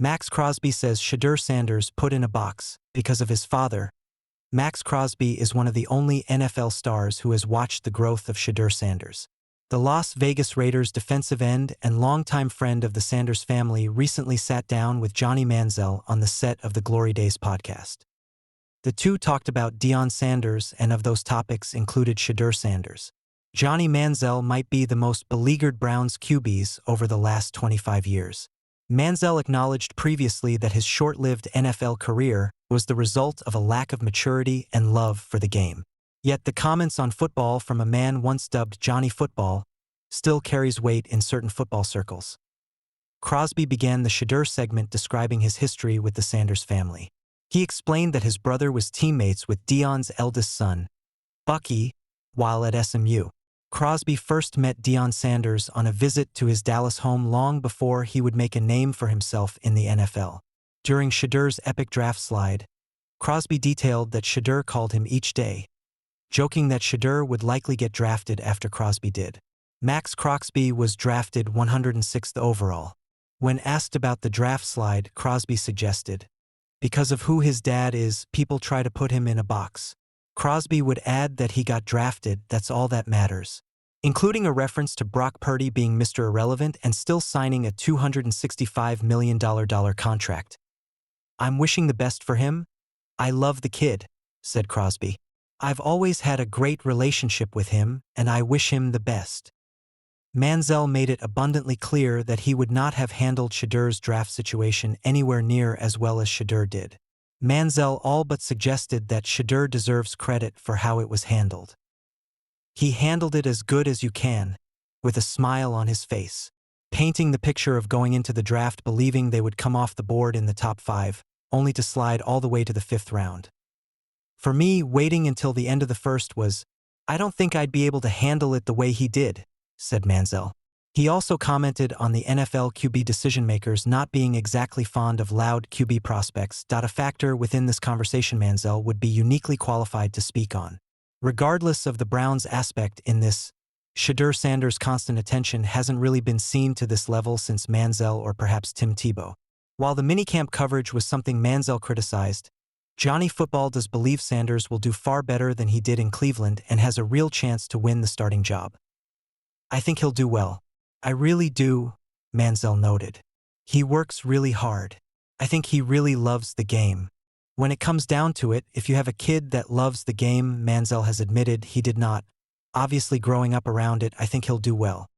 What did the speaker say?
Maxx Crosby says Shedeur Sanders put in a box because of his father. Maxx Crosby is one of the only NFL stars who has watched the growth of Shedeur Sanders. The Las Vegas Raiders defensive end and longtime friend of the Sanders family recently sat down with Johnny Manziel on the set of the Glory Days podcast. The two talked about Deion Sanders, and of those topics included Shedeur Sanders. Johnny Manziel might be the most beleaguered Browns QBs over the last 25 years. Manziel acknowledged previously that his short-lived NFL career was the result of a lack of maturity and love for the game. Yet the comments on football from a man once dubbed Johnny Football still carries weight in certain football circles. Crosby began the Shedeur segment describing his history with the Sanders family. He explained that his brother was teammates with Deion's eldest son, Bucky, while at SMU. Crosby first met Deion Sanders on a visit to his Dallas home long before he would make a name for himself in the NFL. During Shedeur's epic draft slide, Crosby detailed that Shedeur called him each day, joking that Shedeur would likely get drafted after Crosby did. Maxx Crosby was drafted 106th overall. When asked about the draft slide, Crosby suggested, "Because of who his dad is, people try to put him in a box." Crosby would add that he got drafted, that's all that matters, including a reference to Brock Purdy being Mr. Irrelevant and still signing a $265 million contract. "I'm wishing the best for him. I love the kid," said Crosby. "I've always had a great relationship with him, and I wish him the best." Manziel made it abundantly clear that he would not have handled Shedeur's draft situation anywhere near as well as Shedeur did. Manziel all but suggested that Shedeur deserves credit for how it was handled. "He handled it as good as you can," with a smile on his face, painting the picture of going into the draft believing they would come off the board in the top 5, only to slide all the way to the 5th round. "For me, waiting until the end of the first was, I don't think I'd be able to handle it the way he did," said Manziel. He also commented on the NFL QB decision-makers not being exactly fond of loud QB prospects, a factor within this conversation Manziel would be uniquely qualified to speak on. Regardless of the Browns' aspect in this, Shedeur Sanders' constant attention hasn't really been seen to this level since Manziel or perhaps Tim Tebow. While the minicamp coverage was something Manziel criticized, Johnny Football does believe Sanders will do far better than he did in Cleveland and has a real chance to win the starting job. "I think he'll do well. I really do," Manziel noted. "He works really hard. I think he really loves the game. When it comes down to it, if you have a kid that loves the game," Manziel has admitted he did not, obviously growing up around it, "I think he'll do well."